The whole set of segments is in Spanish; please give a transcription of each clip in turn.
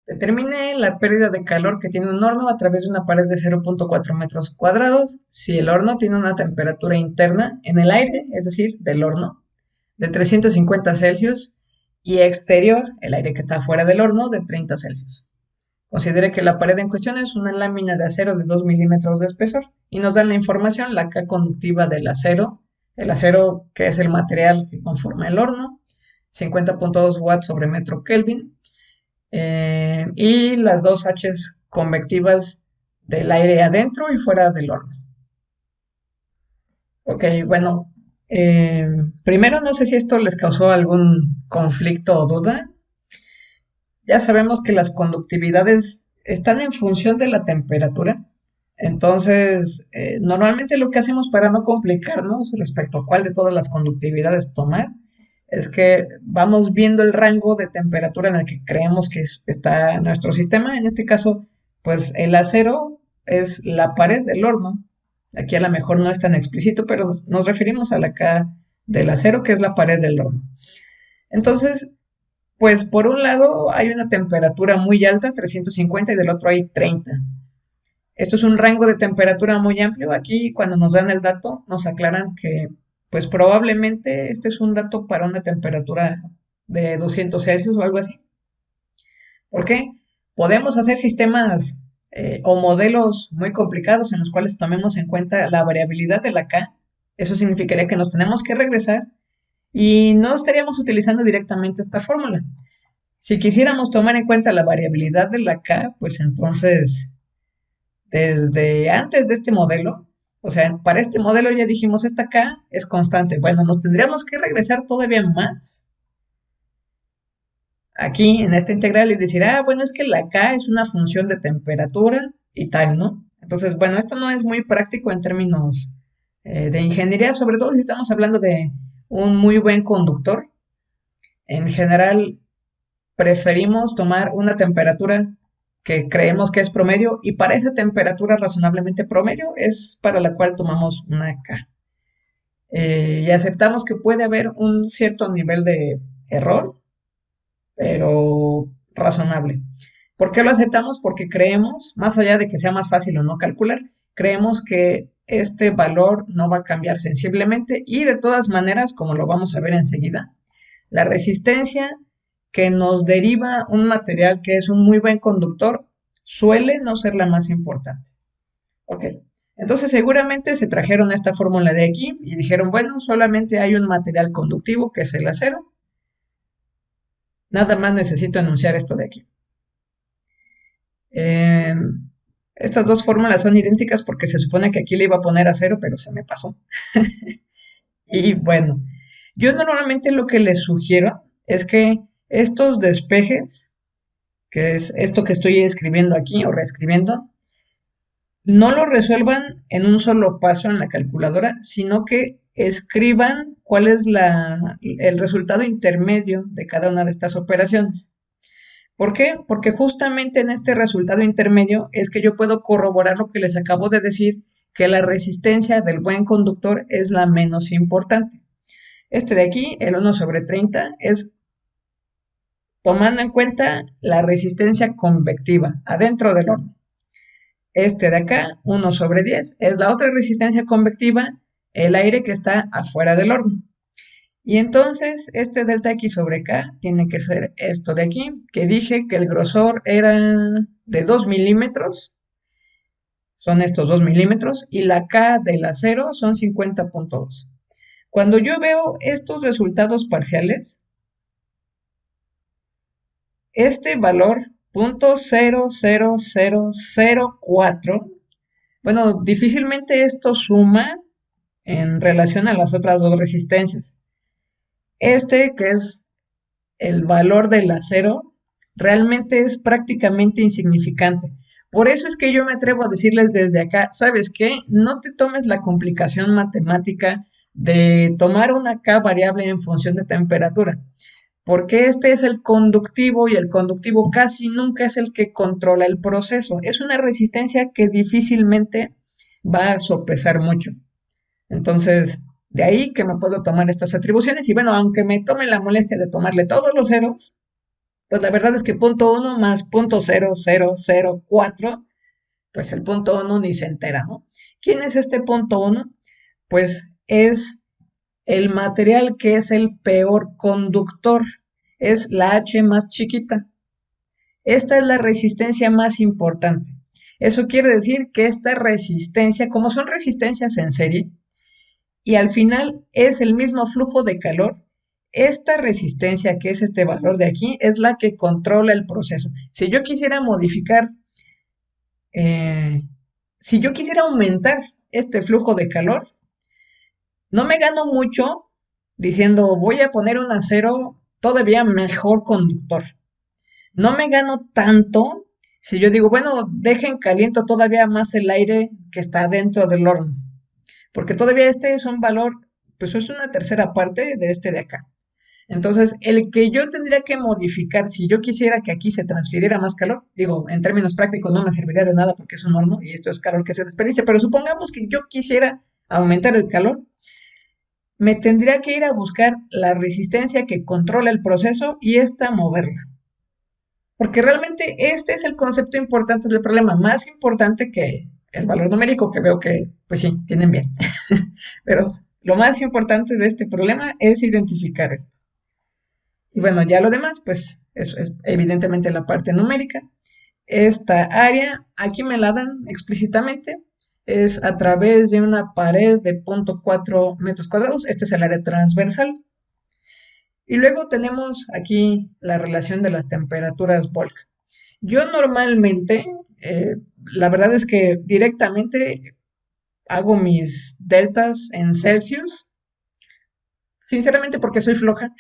Determine la pérdida de calor que tiene un horno a través de una pared de 0,4 metros cuadrados si el horno tiene una temperatura interna en el aire, es decir, del horno, de 350 Celsius y exterior, el aire que está fuera del horno, de 30 Celsius. Considere que la pared en cuestión es una lámina de acero de 2 milímetros de espesor y nos dan la información, la K conductiva del acero, el acero que es el material que conforma el horno, 50,2 watts sobre metro Kelvin, y las dos H's convectivas del aire adentro y fuera del horno. Ok, bueno, eh, primero no sé si esto les causó algún conflicto o duda. Ya sabemos que las conductividades están en función de la temperatura. Entonces, normalmente lo que hacemos para no complicarnos respecto a cuál de todas las conductividades tomar es que vamos viendo el rango de temperatura en el que creemos que está nuestro sistema. En este caso, pues el acero es la pared del horno. Aquí a lo mejor no es tan explícito, pero nos referimos a la K del acero, que es la pared del horno. Entonces, pues por un lado hay una temperatura muy alta, 350, y del otro hay 30. Esto es un rango de temperatura muy amplio. Aquí cuando nos dan el dato nos aclaran que pues probablemente este es un dato para una temperatura de 200 Celsius o algo así. ¿Por qué? Podemos hacer sistemas o modelos muy complicados en los cuales tomemos en cuenta la variabilidad de la K. Eso significaría que nos tenemos que regresar y no estaríamos utilizando directamente esta fórmula. Si quisiéramos tomar en cuenta la variabilidad de la K, pues entonces, desde antes de este modelo, o sea, para este modelo ya dijimos esta K es constante. Bueno, nos tendríamos que regresar todavía más aquí en esta integral y decir, bueno, es que la K es una función de temperatura y tal, ¿no? Entonces, bueno, esto no es muy práctico en términos de ingeniería, sobre todo si estamos hablando de un muy buen conductor. En general, preferimos tomar una temperatura que creemos que es promedio y para esa temperatura razonablemente promedio es para la cual tomamos una K. Y aceptamos que puede haber un cierto nivel de error, pero razonable. ¿Por qué lo aceptamos? Porque creemos, más allá de que sea más fácil o no calcular, creemos que este valor no va a cambiar sensiblemente y de todas maneras, como lo vamos a ver enseguida, la resistencia que nos deriva un material que es un muy buen conductor suele no ser la más importante. Ok, entonces seguramente se trajeron esta fórmula de aquí y dijeron, bueno, solamente hay un material conductivo que es el acero. Nada más necesito enunciar esto de aquí. Eh, Estas dos fórmulas son idénticas porque se supone que aquí le iba a poner acero, pero se me pasó. Y bueno, yo normalmente lo que les sugiero es que estos despejes, que es esto que estoy escribiendo aquí o reescribiendo, no lo resuelvan en un solo paso en la calculadora, sino que escriban cuál es el resultado intermedio de cada una de estas operaciones. ¿Por qué? Porque justamente en este resultado intermedio es que yo puedo corroborar lo que les acabo de decir, que la resistencia del buen conductor es la menos importante. Este de aquí, el 1/30, es tomando en cuenta la resistencia convectiva adentro del horno. Este de acá, 1/10, es la otra resistencia convectiva, el aire que está afuera del horno. Y entonces este delta X sobre K tiene que ser esto de aquí, que dije que el grosor era de 2 milímetros, son estos 2 milímetros, y la K del acero son 50,2. Cuando yo veo estos resultados parciales, este valor 0.00004, bueno, difícilmente esto suma en relación a las otras dos resistencias. Este, que es el valor del acero, realmente es prácticamente insignificante. Por eso es que yo me atrevo a decirles desde acá, ¿sabes qué? No te tomes la complicación matemática de tomar una K variable en función de temperatura, porque este es el conductivo y el conductivo casi nunca es el que controla el proceso. Es una resistencia que difícilmente va a sopesar mucho. Entonces, de ahí que me puedo tomar estas atribuciones y bueno, aunque me tome la molestia de tomarle todos los ceros, Pues la verdad es que punto uno más punto 0,0004, pues el punto uno ni se entera, ¿no? ¿Quién es este punto uno? Pues es el material que es el peor conductor, es la H más chiquita. Esta es la resistencia más importante. Eso quiere decir que esta resistencia, como son resistencias en serie, y al final es el mismo flujo de calor, esta resistencia, que es este valor de aquí, es la que controla el proceso. Si yo quisiera modificar, eh, si yo quisiera aumentar este flujo de calor, no me gano mucho diciendo voy a poner un acero todavía mejor conductor. No me gano tanto si yo digo, bueno, dejen caliento todavía más el aire que está dentro del horno, porque todavía este es un valor, pues es una tercera parte de este de acá. Entonces, el que yo tendría que modificar, si yo quisiera que aquí se transfiriera más calor, digo, en términos prácticos no me serviría de nada porque es un horno y esto es calor que se desperdicia, pero supongamos que yo quisiera aumentar el calor, me tendría que ir a buscar la resistencia que controla el proceso y esta moverla. Porque realmente este es el concepto importante del problema, más importante que el valor numérico, que veo que, pues sí, tienen bien. Pero lo más importante de este problema es identificar esto. Y bueno, ya lo demás, pues es evidentemente la parte numérica. Esta área, aquí me la dan explícitamente, es a través de una pared de 0,4 metros cuadrados. Este es el área transversal. Y luego tenemos aquí la relación de las temperaturas Volca. Yo normalmente, la verdad es que directamente hago mis deltas en Celsius, sinceramente porque soy floja,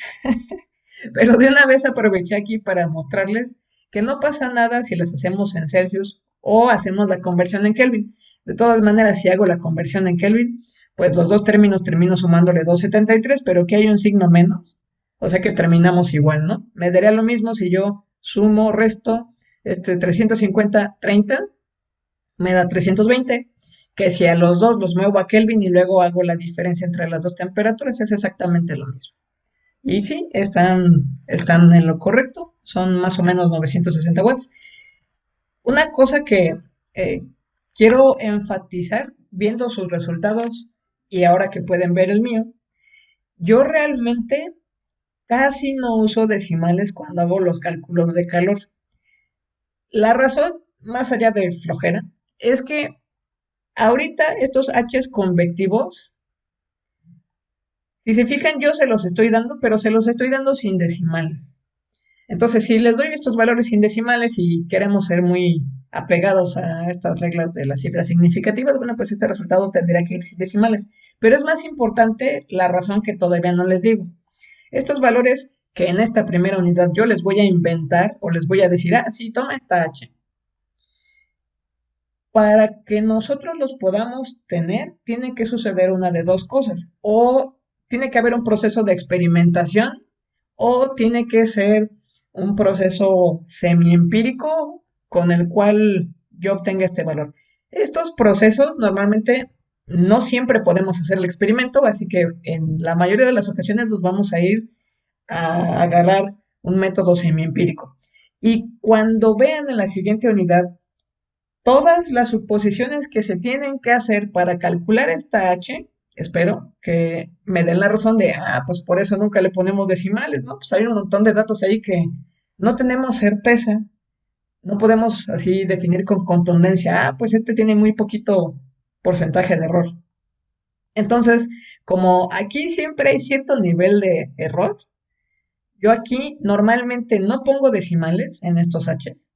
pero de una vez aproveché aquí para mostrarles que no pasa nada si las hacemos en Celsius o hacemos la conversión en Kelvin. De todas maneras, si hago la conversión en Kelvin, pues los dos términos termino sumándole 273, pero que hay un signo menos. O sea que terminamos igual, ¿no? Me daría lo mismo si yo sumo, resto, 350, 30, me da 320, que si a los dos los muevo a Kelvin y luego hago la diferencia entre las dos temperaturas, es exactamente lo mismo. Y sí, están en lo correcto, son más o menos 960 watts. Una cosa que eh, quiero enfatizar viendo sus resultados y ahora que pueden ver el mío, yo realmente casi no uso decimales cuando hago los cálculos de calor. La razón, más allá de flojera, es que ahorita estos H's convectivos, si se fijan, yo se los estoy dando, pero se los estoy dando sin decimales. Entonces, si les doy estos valores sin decimales y queremos ser muy apegados a estas reglas de las cifras significativas, bueno, pues este resultado tendría que ir sin decimales. Pero es más importante la razón que todavía no les digo. Estos valores que en esta primera unidad yo les voy a inventar o les voy a decir, ah, sí, toma esta H. Para que nosotros los podamos tener, tiene que suceder una de dos cosas. O tiene que haber un proceso de experimentación o tiene que ser un proceso semi-empírico con el cual yo obtenga este valor. Estos procesos normalmente no siempre podemos hacer el experimento, así que en la mayoría de las ocasiones nos vamos a ir a agarrar un método semi-empírico. Y cuando vean en la siguiente unidad todas las suposiciones que se tienen que hacer para calcular esta H, espero que me den la razón de, ah, pues por eso nunca le ponemos decimales, ¿no? Pues hay un montón de datos ahí que no tenemos certeza, no podemos así definir con contundencia, ah, pues este tiene muy poquito porcentaje de error. Entonces, como aquí siempre hay cierto nivel de error, yo aquí normalmente no pongo decimales en estos H's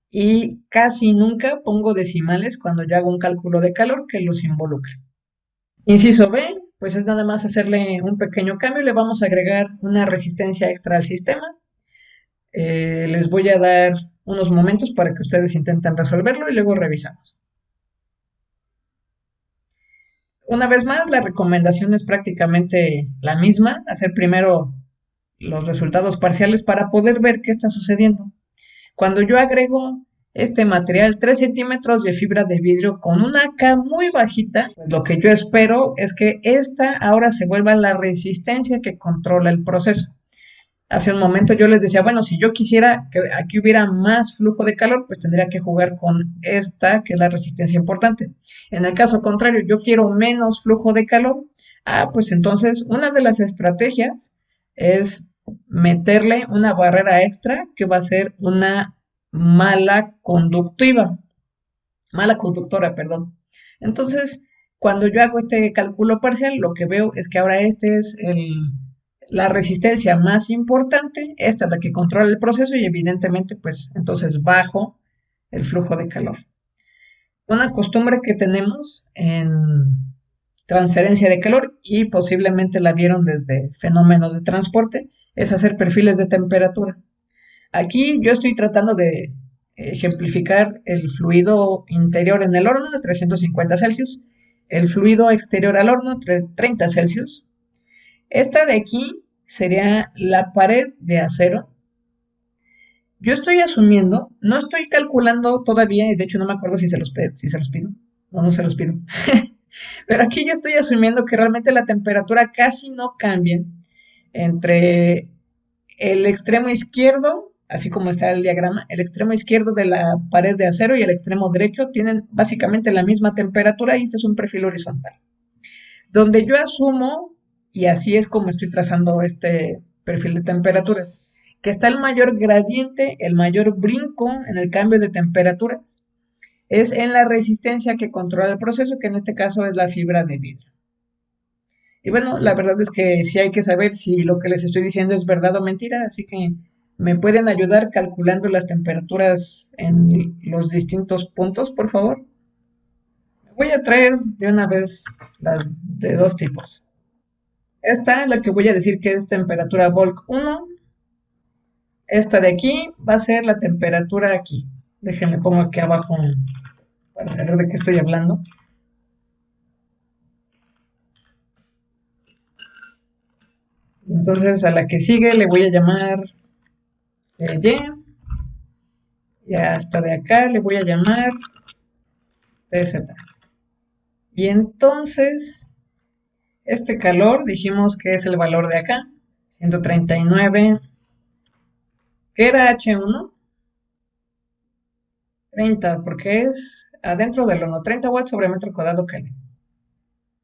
y casi nunca pongo decimales cuando yo hago un cálculo de calor que los involucra. Inciso B, pues es nada más hacerle un pequeño cambio, le vamos a agregar una resistencia extra al sistema. Les voy a dar unos momentos para que ustedes intenten resolverlo y luego revisamos. Una vez más, la recomendación es prácticamente la misma, hacer primero los resultados parciales para poder ver qué está sucediendo. Cuando yo agrego este material, 3 centímetros de fibra de vidrio con una K muy bajita, lo que yo espero es que esta ahora se vuelva la resistencia que controla el proceso. Hace un momento yo les decía, bueno, si yo quisiera que aquí hubiera más flujo de calor, pues tendría que jugar con esta, que es la resistencia importante. En el caso contrario, yo quiero menos flujo de calor, pues entonces una de las estrategias es meterle una barrera extra que va a ser una mala conductiva, mala conductora, perdón. Entonces, cuando yo hago este cálculo parcial, lo que veo es que ahora este es la resistencia más importante, esta es la que controla el proceso y evidentemente, pues entonces bajo el flujo de calor. Una costumbre que tenemos en transferencia de calor y posiblemente la vieron desde fenómenos de transporte, es hacer perfiles de temperatura. Aquí yo estoy tratando de ejemplificar el fluido interior en el horno de 350 Celsius, el fluido exterior al horno 30 Celsius. Esta de aquí sería la pared de acero. Yo estoy asumiendo, no estoy calculando todavía, y de hecho no me acuerdo si se los pido o no se los pido. Pero aquí yo estoy asumiendo que realmente la temperatura casi no cambia entre el extremo izquierdo, así como está el diagrama, el extremo izquierdo de la pared de acero y el extremo derecho tienen básicamente la misma temperatura y este es un perfil horizontal. Donde yo asumo, y así es como estoy trazando este perfil de temperaturas, que está el mayor gradiente, el mayor brinco en el cambio de temperaturas, es en la resistencia que controla el proceso, que en este caso es la fibra de vidrio. Y bueno, la verdad es que sí hay que saber si lo que les estoy diciendo es verdad o mentira, así que me pueden ayudar calculando las temperaturas en los distintos puntos, por favor. Voy a traer de una vez las de dos tipos. Esta es la que voy a decir que es temperatura Volk 1. Esta de aquí va a ser la temperatura aquí. Déjenme pongo aquí abajo para saber de qué estoy hablando. Entonces a la que sigue le voy a llamar Y. Y hasta de acá le voy a llamar TZ. Y entonces, este calor dijimos que es el valor de acá, 139, que era H1, 30, porque es adentro del horno, 30 watts sobre metro cuadrado Kelvin.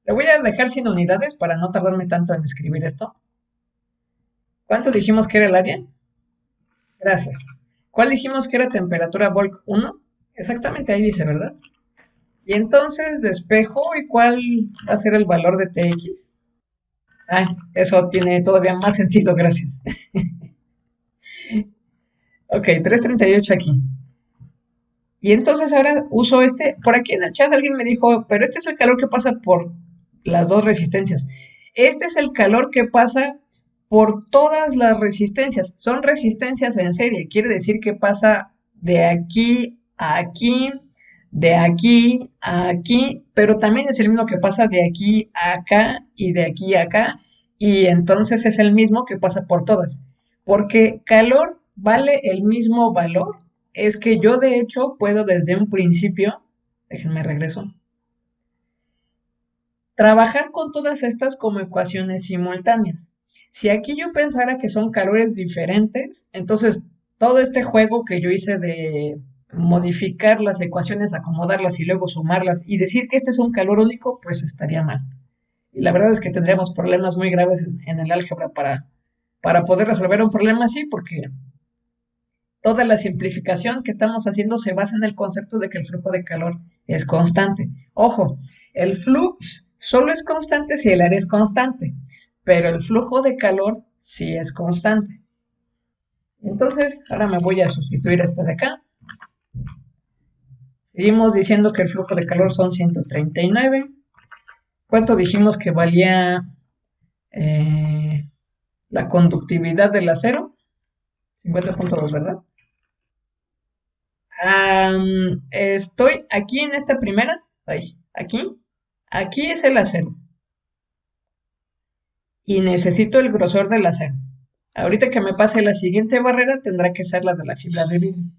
Le voy a dejar sin unidades para no tardarme tanto en escribir esto. ¿Cuánto dijimos que era el área? Gracias. ¿Cuál dijimos que era temperatura Volk 1? Exactamente ahí dice, ¿verdad? Y entonces despejo, ¿y cuál va a ser el valor de Tx? Eso tiene todavía más sentido, gracias. Ok, 338 aquí. Y entonces ahora uso este, por aquí en el chat alguien me dijo, pero este es el calor que pasa por las dos resistencias. Este es el calor que pasa por todas las resistencias. Son resistencias en serie, quiere decir que pasa de aquí a aquí, de aquí a aquí, pero también es el mismo que pasa de aquí a acá y de aquí a acá, y entonces es el mismo que pasa por todas, porque calor vale el mismo valor. Es que yo de hecho puedo desde un principio, déjenme regreso, trabajar con todas estas como ecuaciones simultáneas. Si aquí yo pensara que son calores diferentes, entonces todo este juego que yo hice de modificar las ecuaciones, acomodarlas y luego sumarlas y decir que este es un calor único, pues estaría mal. Y la verdad es que tendríamos problemas muy graves en el álgebra para poder resolver un problema así, porque toda la simplificación que estamos haciendo se basa en el concepto de que el flujo de calor es constante. Ojo, el flux solo es constante si el área es constante, pero el flujo de calor sí es constante. Entonces, ahora me voy a sustituir esta de acá. Seguimos diciendo que el flujo de calor son 139. ¿Cuánto dijimos que valía la conductividad del acero? 50.2, ¿verdad? Estoy aquí en esta primera, aquí es el acero y necesito el grosor del acero. Ahorita que me pase la siguiente barrera tendrá que ser la de la fibra de vidrio.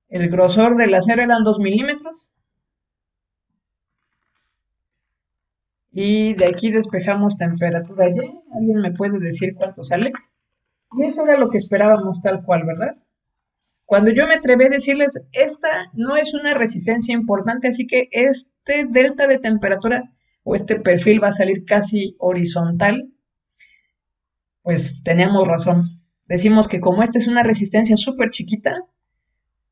El grosor del acero eran 2 milímetros Y de aquí despejamos temperatura Y. ¿Alguien me puede decir cuánto sale? Y eso era lo que esperábamos tal cual, ¿verdad? Cuando yo me atreví a decirles, esta no es una resistencia importante, así que este delta de temperatura o este perfil va a salir casi horizontal, pues teníamos razón. Decimos que como esta es una resistencia súper chiquita,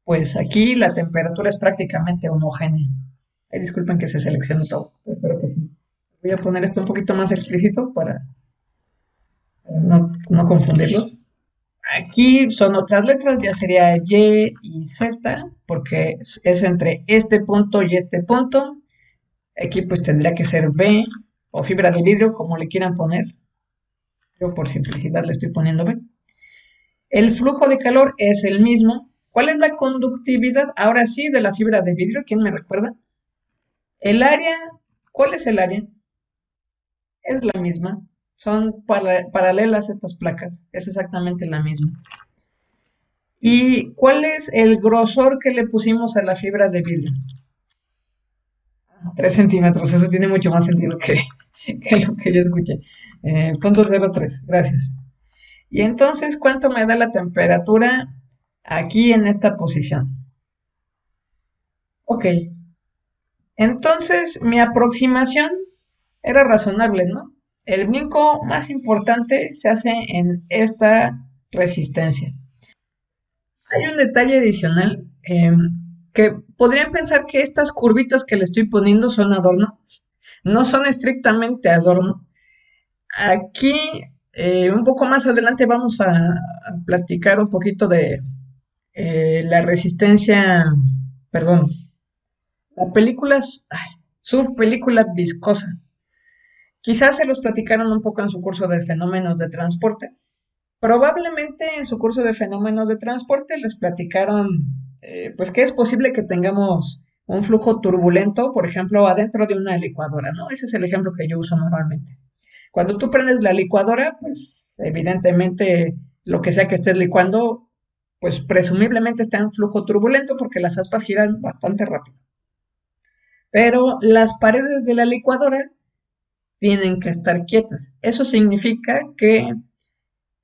pues aquí la temperatura es prácticamente homogénea. Ay, disculpen que se seleccione todo, espero que sí. Voy a poner esto un poquito más explícito para no confundirlo. Aquí son otras letras, ya sería Y y Z, porque es entre este punto y este punto. Aquí pues tendría que ser B o fibra de vidrio, como le quieran poner. Yo por simplicidad le estoy poniendo B. El flujo de calor es el mismo. ¿Cuál es la conductividad ahora sí de la fibra de vidrio? ¿Quién me recuerda? El área, ¿cuál es el área? Es la misma. Son paralelas estas placas. Es exactamente la misma. ¿Y cuál es el grosor que le pusimos a la fibra de vidrio? 3 centímetros. Eso tiene mucho más sentido que lo que yo escuché. Punto 03. Gracias. Y entonces, ¿cuánto me da la temperatura aquí en esta posición? Ok. Entonces, mi aproximación era razonable, ¿no? El brinco más importante se hace en esta resistencia. Hay un detalle adicional que podrían pensar que estas curvitas que le estoy poniendo son adorno. No son estrictamente adorno. Aquí, un poco más adelante, vamos a platicar un poquito de la resistencia, perdón, la película, subpelícula viscosa. Quizás se los platicaron un poco en su curso de fenómenos de transporte. Probablemente en su curso de fenómenos de transporte les platicaron, pues que es posible que tengamos un flujo turbulento, por ejemplo, adentro de una licuadora, ¿no? Ese es el ejemplo que yo uso normalmente. Cuando tú prendes la licuadora, pues evidentemente lo que sea que estés licuando, pues presumiblemente está en flujo turbulento porque las aspas giran bastante rápido. Pero las paredes de la licuadora tienen que estar quietas. Eso significa que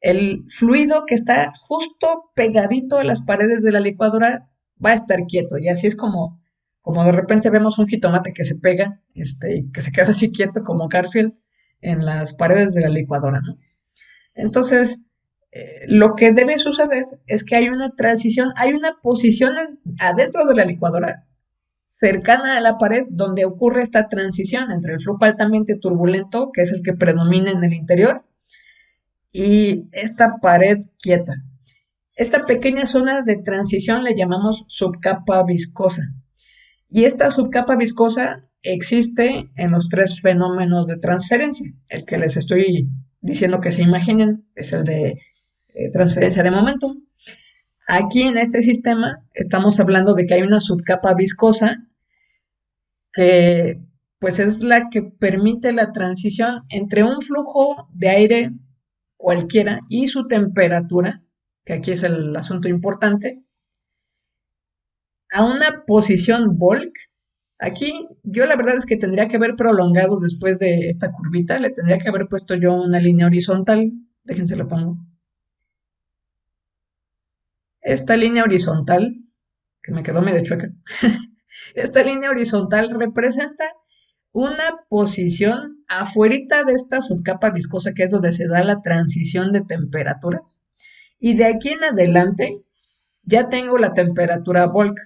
el fluido que está justo pegadito a las paredes de la licuadora va a estar quieto. Y así es como de repente vemos un jitomate que se pega, que se queda así quieto como Garfield en las paredes de la licuadora, ¿no? Entonces, lo que debe suceder es que hay una transición, hay una posición adentro de la licuadora cercana a la pared donde ocurre esta transición entre el flujo altamente turbulento, que es el que predomina en el interior, y esta pared quieta. Esta pequeña zona de transición le llamamos subcapa viscosa. Y esta subcapa viscosa existe en los tres fenómenos de transferencia. El que les estoy diciendo que se imaginen es el de transferencia de momentum. Aquí en este sistema estamos hablando de que hay una subcapa viscosa que pues es la que permite la transición entre un flujo de aire cualquiera y su temperatura, que aquí es el asunto importante, a una posición bulk. Aquí yo la verdad es que tendría que haber prolongado después de esta curvita, le tendría que haber puesto yo una línea horizontal. Déjense lo pongo. Esta línea horizontal, que me quedó medio chueca, esta línea horizontal representa una posición afuerita de esta subcapa viscosa, que es donde se da la transición de temperaturas. Y de aquí en adelante ya tengo la temperatura bulk.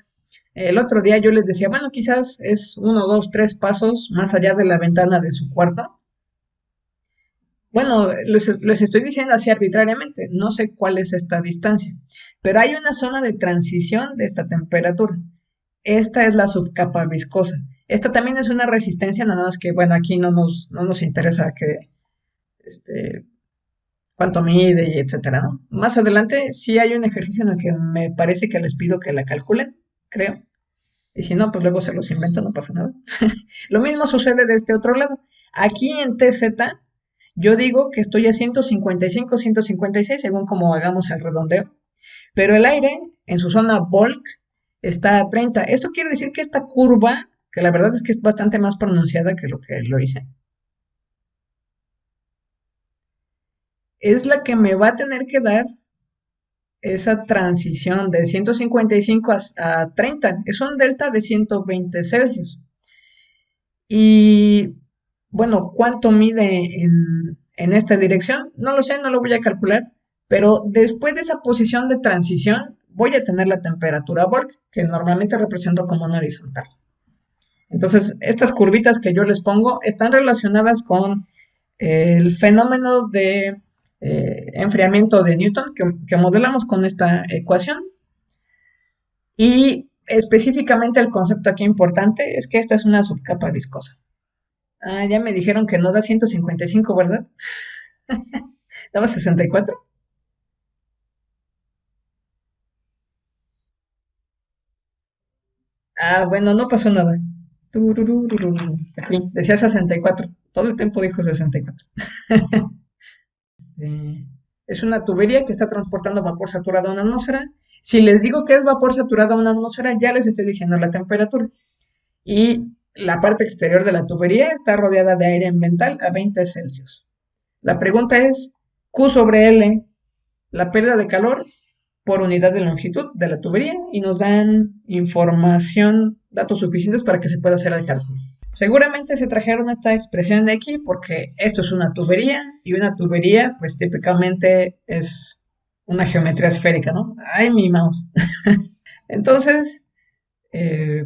El otro día yo les decía, bueno, quizás es 1, 2, 3 pasos más allá de la ventana de su cuarto. Bueno, les estoy diciendo así arbitrariamente, no sé cuál es esta distancia, pero hay una zona de transición de esta temperatura. Esta es la subcapa viscosa. Esta también es una resistencia, nada más que, bueno, aquí no nos interesa que, este, cuánto mide y etcétera, ¿no? Más adelante sí hay un ejercicio en el que me parece que les pido que la calculen, creo. Y si no, pues luego se los invento, no pasa nada. Lo mismo sucede de este otro lado. Aquí en TZ, yo digo que estoy a 155, 156, según como hagamos el redondeo. Pero el aire, en su zona bulk, está a 30. Esto quiere decir que esta curva, que la verdad es que es bastante más pronunciada que lo hice, es la que me va a tener que dar esa transición de 155 a 30. Es un delta de 120 Celsius. Y bueno, ¿cuánto mide en esta dirección? No lo sé, no lo voy a calcular, pero después de esa posición de transición voy a tener la temperatura Volk, que normalmente represento como una horizontal. Entonces, estas curvitas que yo les pongo están relacionadas con el fenómeno de enfriamiento de Newton que modelamos con esta ecuación. Y específicamente el concepto aquí importante es que esta es una subcapa viscosa. Ah, ya me dijeron que no da 155, ¿verdad? ¿Daba 64? Ah, bueno, no pasó nada. Turururururu. Aquí, decía 64. Todo el tiempo dijo 64. Eh, es una tubería que está transportando vapor saturado a una atmósfera. Si les digo que es vapor saturado a una atmósfera, ya les estoy diciendo la temperatura. Y la parte exterior de la tubería está rodeada de aire ambiental a 20 Celsius. La pregunta es Q sobre L, la pérdida de calor por unidad de longitud de la tubería, y nos dan información, datos suficientes para que se pueda hacer el cálculo. Seguramente se trajeron esta expresión de aquí porque esto es una tubería y una tubería pues típicamente es una geometría esférica, ¿no? ¡Ay, mi mouse! Entonces,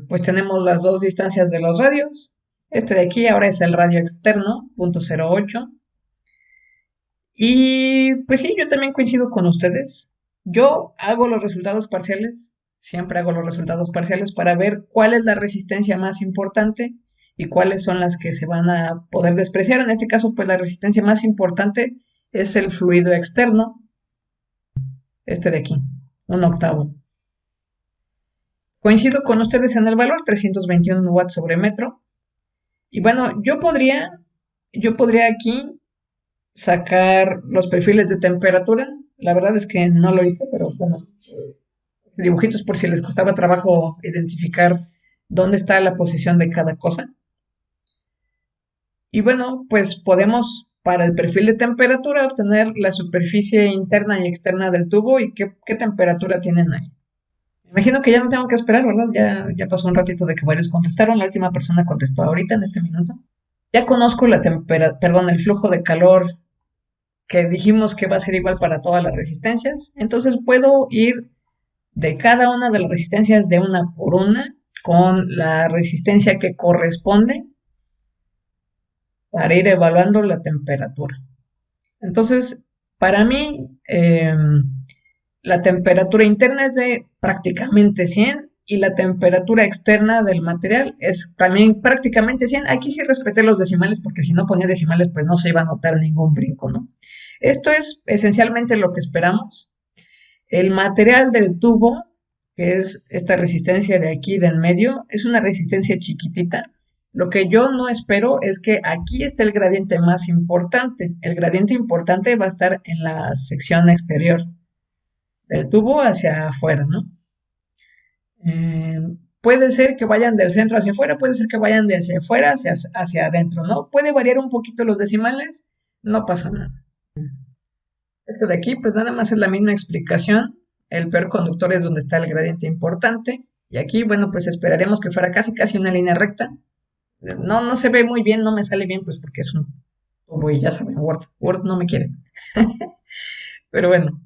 pues tenemos las dos distancias de los radios. Este de aquí ahora es el radio externo, 0.08. Y pues sí, yo también coincido con ustedes. Yo hago los resultados parciales, siempre hago los resultados parciales para ver cuál es la resistencia más importante y cuáles son las que se van a poder despreciar. En este caso, pues la resistencia más importante es el fluido externo, este de aquí, un octavo. Coincido con ustedes en el valor, 321 watts sobre metro. Y bueno, yo podría aquí sacar los perfiles de temperatura. La verdad es que no lo hice, pero bueno, dibujitos por si les costaba trabajo identificar dónde está la posición de cada cosa. Y bueno, pues podemos para el perfil de temperatura obtener la superficie interna y externa del tubo y qué temperatura tienen ahí. Me imagino que ya no tengo que esperar, ¿verdad? Ya pasó un ratito de que varios contestaron. La última persona contestó ahorita en este minuto. Ya conozco el flujo de calor que dijimos que va a ser igual para todas las resistencias. Entonces puedo ir de cada una de las resistencias de una por una con la resistencia que corresponde para ir evaluando la temperatura. Entonces, para mí, la temperatura interna es de prácticamente 100 y la temperatura externa del material es también prácticamente 100. Aquí sí respeté los decimales porque si no ponía decimales pues no se iba a notar ningún brinco, ¿no? Esto es esencialmente lo que esperamos. El material del tubo, que es esta resistencia de aquí de en medio, es una resistencia chiquitita. Lo que yo no espero es que aquí esté el gradiente más importante. El gradiente importante va a estar en la sección exterior del tubo hacia afuera, ¿no? Eh, puede ser que vayan del centro hacia afuera, puede ser que vayan de hacia afuera hacia adentro, ¿no? Puede variar un poquito los decimales, no pasa nada. Esto de aquí, pues nada más es la misma explicación. El peor conductor es donde está el gradiente importante. Y aquí, bueno, pues esperaremos que fuera casi casi una línea recta. No se ve muy bien, no me sale bien, pues porque es un tubo y ya saben, Word no me quiere. Pero bueno,